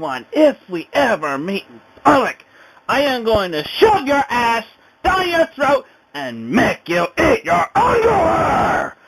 one, if we ever meet in public, I am going to shove your ass down your throat and make you eat your underwear!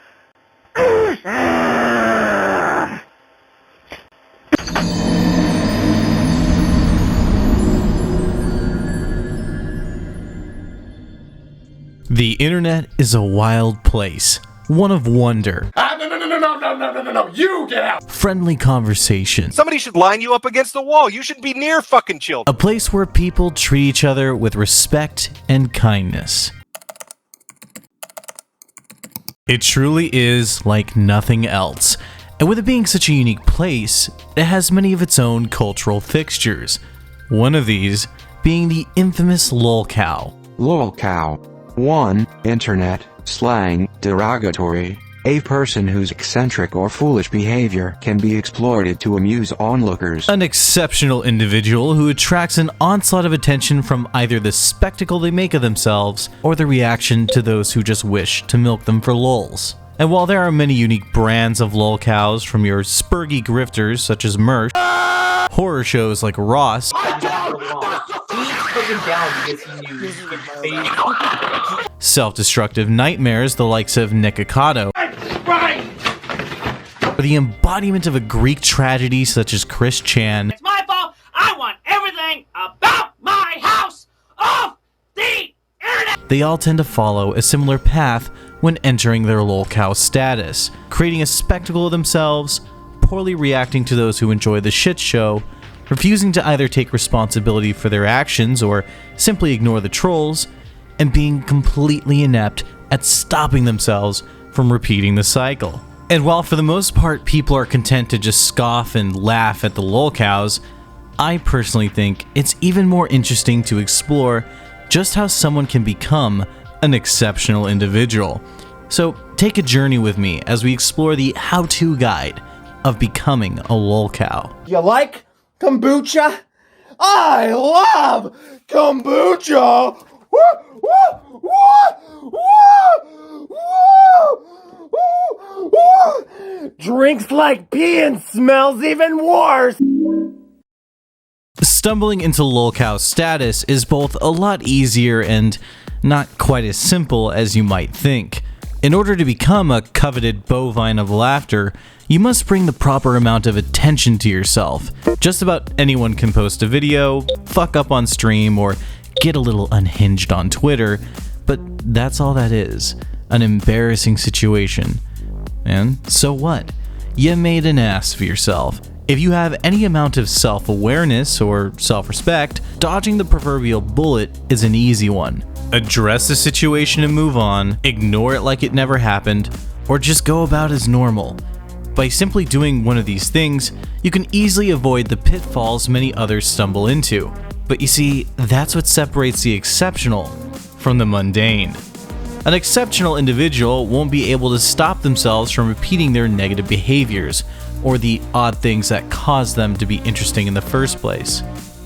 The internet is a wild place, one of wonder. No, you get out! Friendly conversation. Somebody should line you up against the wall. You should be near fucking children. A place where people treat each other with respect and kindness. It truly is like nothing else. And with it being such a unique place, it has many of its own cultural fixtures. One of these being the infamous lolcow. Lolcow. 1. Internet, slang, derogatory. A person whose eccentric or foolish behavior can be exploited to amuse onlookers. An exceptional individual who attracts an onslaught of attention from either the spectacle they make of themselves or the reaction to those who just wish to milk them for lols. And while there are many unique brands of lolcows, from your spurgy grifters such as Mersh, horror shows like Ross, self-destructive nightmares the likes of Nikocado, or the embodiment of a Greek tragedy such as Chris Chan. It's my fault. I want everything about my house off the internet. They all tend to follow a similar path when entering their lolcow status, creating a spectacle of themselves, poorly reacting to those who enjoy the shit show, refusing to either take responsibility for their actions or simply ignore the trolls, and being completely inept at stopping themselves from repeating the cycle. And while for the most part people are content to just scoff and laugh at the lolcows, I personally think it's even more interesting to explore just how someone can become an exceptional individual. So take a journey with me as we explore the how-to guide of becoming a lolcow. You like kombucha? I love kombucha! Woo, woo, woo, woo, woo, woo, woo. Drinks like pee and smells even worse! Stumbling into lolcow status is both a lot easier and not quite as simple as you might think. In order to become a coveted bovine of laughter, you must bring the proper amount of attention to yourself. Just about anyone can post a video, fuck up on stream, or get a little unhinged on Twitter, but that's all that is, an embarrassing situation. And so what? You made an ass of yourself. If you have any amount of self-awareness or self-respect, dodging the proverbial bullet is an easy one. Address the situation and move on, ignore it like it never happened, or just go about as normal. By simply doing one of these things, you can easily avoid the pitfalls many others stumble into. But you see, that's what separates the exceptional from the mundane. An exceptional individual won't be able to stop themselves from repeating their negative behaviors, or the odd things that cause them to be interesting in the first place.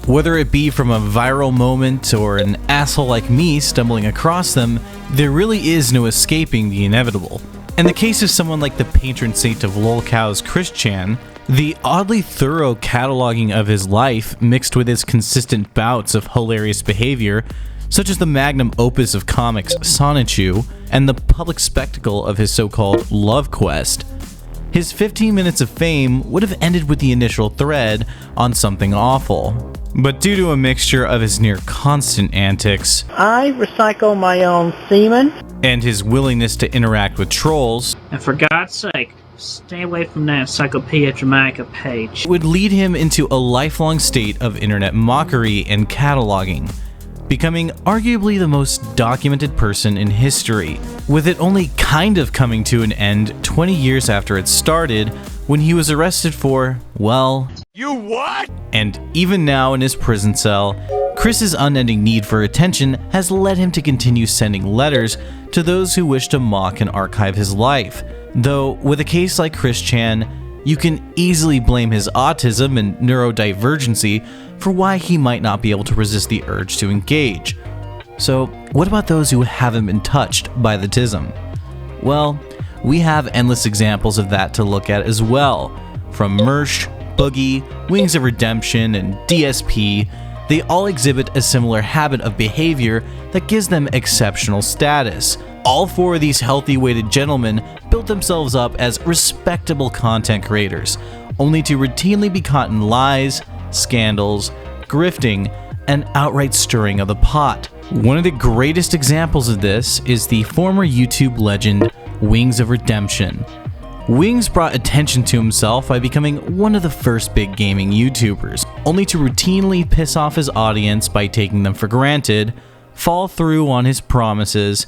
Whether it be from a viral moment or an asshole like me stumbling across them, there really is no escaping the inevitable. In the case of someone like the patron saint of lolcows, Chris Chan, the oddly thorough cataloging of his life mixed with his consistent bouts of hilarious behavior, such as the magnum opus of comics Sonichu and the public spectacle of his so-called love quest, his 15 minutes of fame would have ended with the initial thread on something awful. But due to a mixture of his near constant antics, I recycle my own semen, and his willingness to interact with trolls, And for God's sake, stay away from that Encyclopedia Dramatica page. would lead him into a lifelong state of internet mockery and cataloging, becoming arguably the most documented person in history, with it only kind of coming to an end 20 years after it started when he was arrested for, well... You what? And even now in his prison cell, Chris's unending need for attention has led him to continue sending letters to those who wish to mock and archive his life. Though, with a case like Chris Chan, you can easily blame his autism and neurodivergency for why he might not be able to resist the urge to engage. So, what about those who haven't been touched by the tism? Well, we have endless examples of that to look at as well, from Mersh, Boogie, Wings of Redemption, and DSP, they all exhibit a similar habit of behavior that gives them exceptional status. All four of these healthy-weighted gentlemen built themselves up as respectable content creators, only to routinely be caught in lies, scandals, grifting, and outright stirring of the pot. One of the greatest examples of this is the former YouTube legend Wings of Redemption. Wings brought attention to himself by becoming one of the first big gaming YouTubers, only to routinely piss off his audience by taking them for granted, fall through on his promises,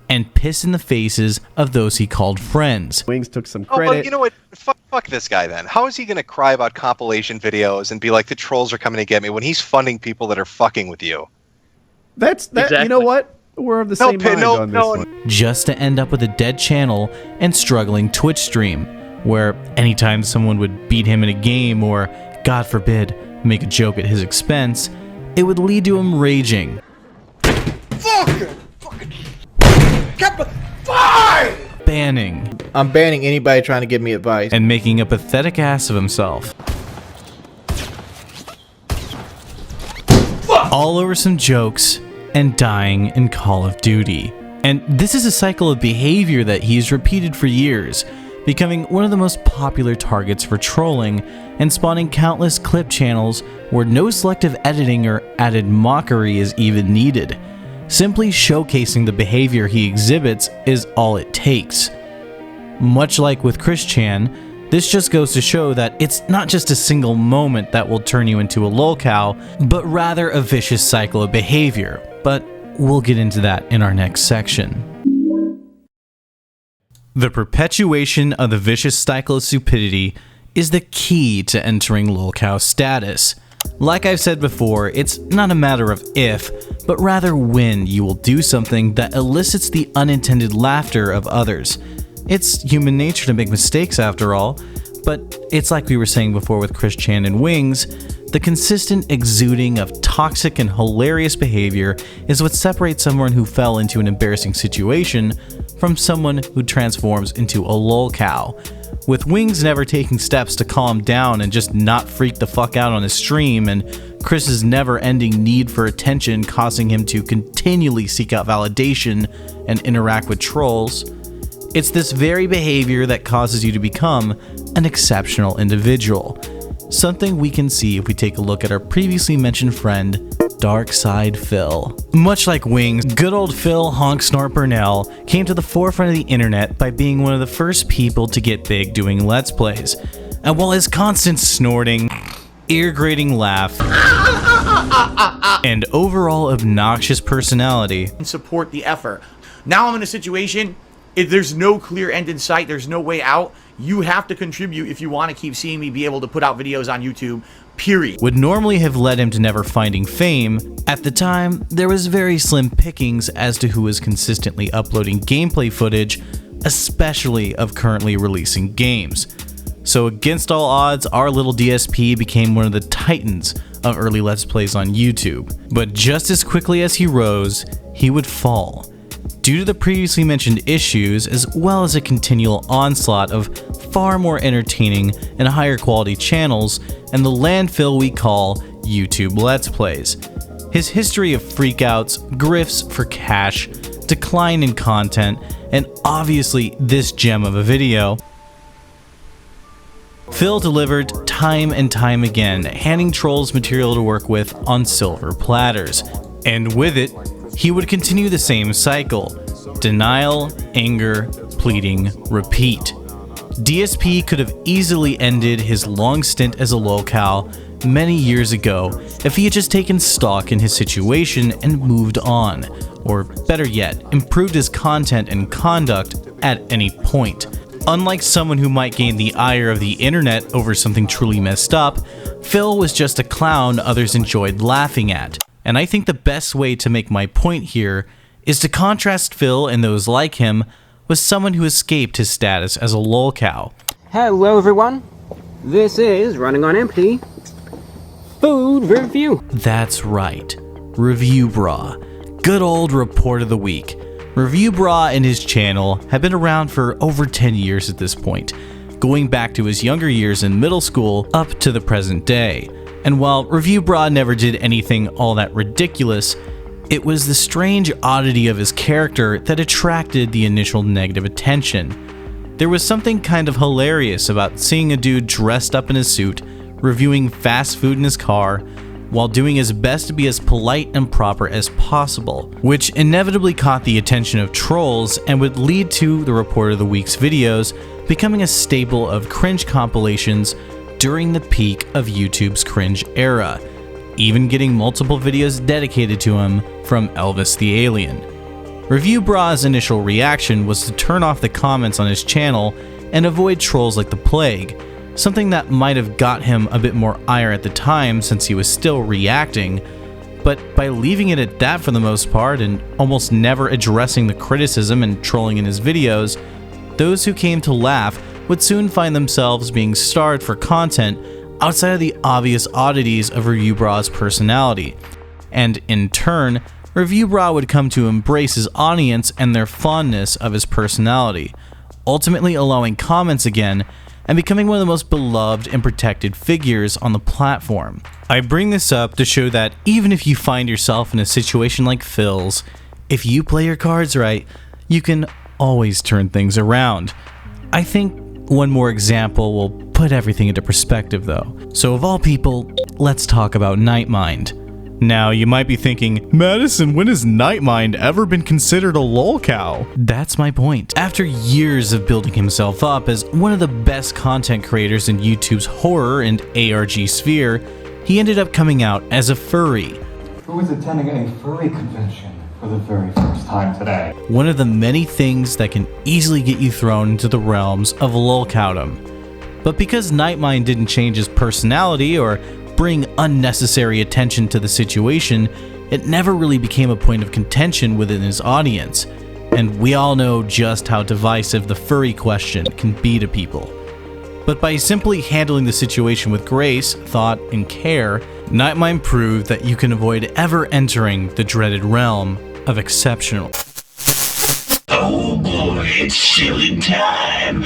and piss in the faces of those he called friends. Wings took some Oh, credit. well, you know what? Fuck this guy then. How is he going to cry about compilation videos and be like, the trolls are coming to get me, when he's funding people that are fucking with you? That's that. Exactly. You know what? We're of the same mind on this one. Just to end up with a dead channel and struggling Twitch stream, where anytime someone would beat him in a game or, God forbid, make a joke at his expense, it would lead to him raging. Banning, I'm banning anybody trying to give me advice. and making a pathetic ass of himself. All over some jokes and dying in Call of Duty. And this is a cycle of behavior that he's repeated for years, becoming one of the most popular targets for trolling and spawning countless clip channels where no selective editing or added mockery is even needed. Simply showcasing the behavior he exhibits is all it takes. Much like with Chris Chan, this just goes to show that it's not just a single moment that will turn you into a lolcow, but rather a vicious cycle of behavior. But we'll get into that in our next section. The perpetuation of the vicious cycle of stupidity is the key to entering lolcow status. Like I've said before, it's not a matter of if, but rather when you will do something that elicits the unintended laughter of others. It's human nature to make mistakes after all, but it's like we were saying before with Chris Chan and Wings, the consistent exuding of toxic and hilarious behavior is what separates someone who fell into an embarrassing situation from someone who transforms into a lolcow. With Wings never taking steps to calm down and just not freak the fuck out on his stream, and Chris's never-ending need for attention causing him to continually seek out validation and interact with trolls, it's this very behavior that causes you to become an exceptional individual. Something we can see if we take a look at our previously mentioned friend, Dark Side Phil. Much like Wings, good old Phil Honk Snort Burnell came to the forefront of the internet by being one of the first people to get big doing Let's Plays. And while his constant snorting, ear-grating laugh, and overall obnoxious personality support the effort. Now I'm in a situation, if there's no clear end in sight, there's no way out, you have to contribute if you want to keep seeing me be able to put out videos on YouTube, period. would normally have led him to never finding fame, at the time, there was very slim pickings as to who was consistently uploading gameplay footage, especially of currently releasing games. So against all odds, our little DSP became one of the titans of early Let's Plays on YouTube. But just as quickly as he rose, he would fall, due to the previously mentioned issues, as well as a continual onslaught of far more entertaining and higher quality channels and the landfill we call YouTube Let's Plays. His history of freakouts, grifts for cash, decline in content, and obviously this gem of a video, Phil delivered time and time again, handing trolls material to work with on silver platters. And with it, he would continue the same cycle: denial, anger, pleading, repeat. DSP could have easily ended his long stint as a lolcow many years ago if he had just taken stock in his situation and moved on, or better yet, improved his content and conduct at any point. Unlike someone who might gain the ire of the internet over something truly messed up, Phil was just a clown others enjoyed laughing at. And I think the best way to make my point here is to contrast Phil and those like him with someone who escaped his status as a lolcow. Hello everyone, this is Running on Empty Food Review. That's right, Review Bra. Good old report of the week. Review Bra and his channel have been around for over 10 years at this point, going back to his younger years in middle school up to the present day. And while Review Bra never did anything all that ridiculous, it was the strange oddity of his character that attracted the initial negative attention. There was something kind of hilarious about seeing a dude dressed up in a suit, reviewing fast food in his car, while doing his best to be as polite and proper as possible, which inevitably caught the attention of trolls and would lead to the Report of the Week's videos becoming a staple of cringe compilations during the peak of YouTube's cringe era, even getting multiple videos dedicated to him from Elvis the Alien. Review Bra's initial reaction was to turn off the comments on his channel and avoid trolls like the plague, something that might have got him a bit more ire at the time since he was still reacting, but by leaving it at that for the most part and almost never addressing the criticism and trolling in his videos, those who came to laugh would soon find themselves being starved for content outside of the obvious oddities of Review Bra's personality, and in turn, Review Bra would come to embrace his audience and their fondness of his personality, ultimately allowing comments again and becoming one of the most beloved and protected figures on the platform. I bring this up to show that even if you find yourself in a situation like Phil's, if you play your cards right, you can always turn things around. I think one more example will put everything into perspective though. So of all people, let's talk about Nightmind. Now you might be thinking, Madison, when has Nightmind ever been considered a lolcow? That's my point. After years of building himself up as one of the best content creators in YouTube's horror and ARG sphere, he ended up coming out as a furry. Who is attending a furry convention for the very first time today? One of the many things that can easily get you thrown into the realms of lolcowdom. But because Nightmind didn't change his personality or bring unnecessary attention to the situation, it never really became a point of contention within his audience. And we all know just how divisive the furry question can be to people. But by simply handling the situation with grace, thought, and care, Nightmind proved that you can avoid ever entering the dreaded realm of exceptional. Oh boy, it's shilling time.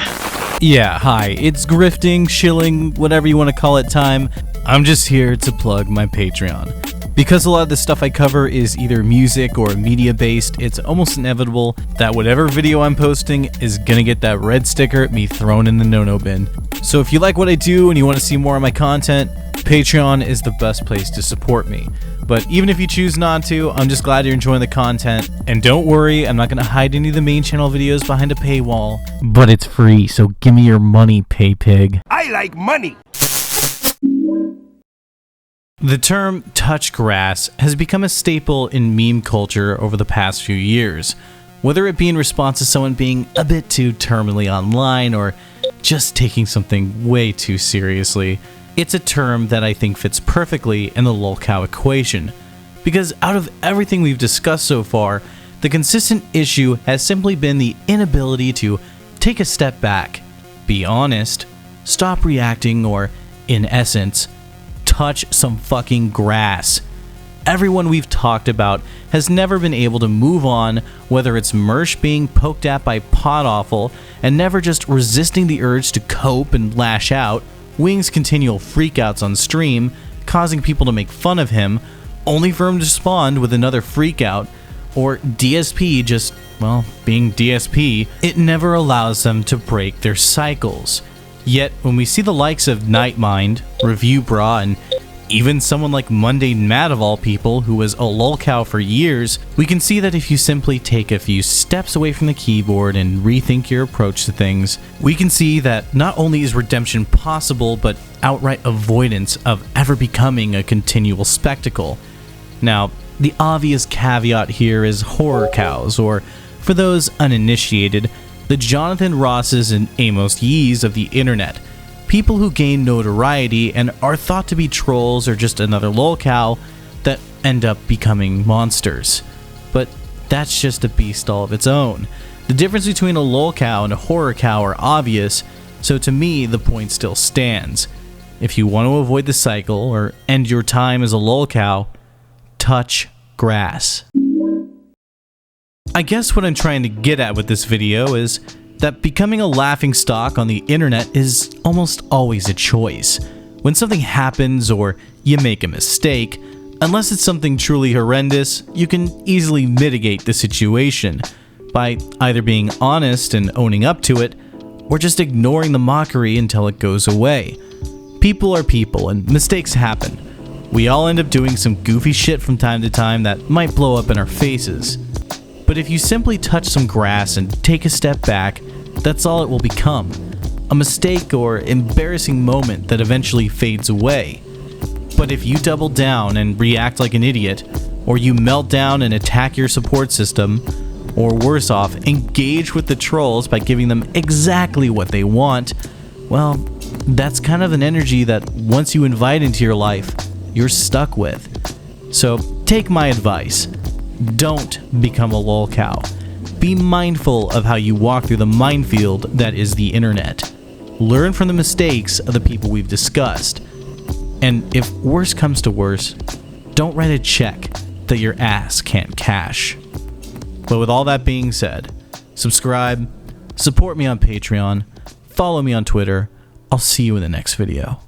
Yeah, hi, it's grifting, shilling, whatever you want to call it time. I'm just here to plug my Patreon. Because a lot of the stuff I cover is either music or media based, it's almost inevitable that whatever video I'm posting is gonna get that red sticker at me thrown in the no-no bin. So if you like what I do and you want to see more of my content, Patreon is the best place to support me. But even if you choose not to, I'm just glad you're enjoying the content. And don't worry, I'm not going to hide any of the main channel videos behind a paywall. But it's free, so give me your money, pay pig. I like money. The term touch grass has become a staple in meme culture over the past few years. Whether it be in response to someone being a bit too terminally online or just taking something way too seriously, it's a term that I think fits perfectly in the lolcow equation, because out of everything we've discussed so far, the consistent issue has simply been the inability to take a step back, be honest, stop reacting, or, in essence, touch some fucking grass. Everyone we've talked about has never been able to move on, whether it's Mersh being poked at by Pod Awful and never just resisting the urge to cope and lash out, Wing's continual freakouts on stream, causing people to make fun of him, only for him to respond with another freakout, or DSP just, well, being DSP, it never allows them to break their cycles. Yet, when we see the likes of Nightmind, Review Bra, and even someone like Mundane Matt of all people, who was a lolcow for years, we can see that if you simply take a few steps away from the keyboard and rethink your approach to things, we can see that not only is redemption possible, but outright avoidance of ever becoming a continual spectacle. Now, the obvious caveat here is horror cows, or, for those uninitiated, the Jonathan Rosses and Amos Yees of the internet. People who gain notoriety and are thought to be trolls or just another lolcow that end up becoming monsters. But that's just a beast all of its own. The difference between a lolcow and a horror cow are obvious, so to me the point still stands. If you want to avoid the cycle or end your time as a lolcow, touch grass. I guess what I'm trying to get at with this video is, that becoming a laughingstock on the internet is almost always a choice. When something happens or you make a mistake, unless it's something truly horrendous, you can easily mitigate the situation by either being honest and owning up to it, or just ignoring the mockery until it goes away. People are people and mistakes happen. We all end up doing some goofy shit from time to time that might blow up in our faces. But if you simply touch some grass and take a step back, that's all it will become. A mistake or embarrassing moment that eventually fades away. But if you double down and react like an idiot, or you melt down and attack your support system, or worse off, engage with the trolls by giving them exactly what they want, well, that's kind of an energy that once you invite into your life, you're stuck with. So take my advice. Don't become a lolcow. Be mindful of how you walk through the minefield that is the internet. Learn from the mistakes of the people we've discussed. And if worse comes to worse, don't write a check that your ass can't cash. But with all that being said, subscribe, support me on Patreon, follow me on Twitter. I'll see you in the next video.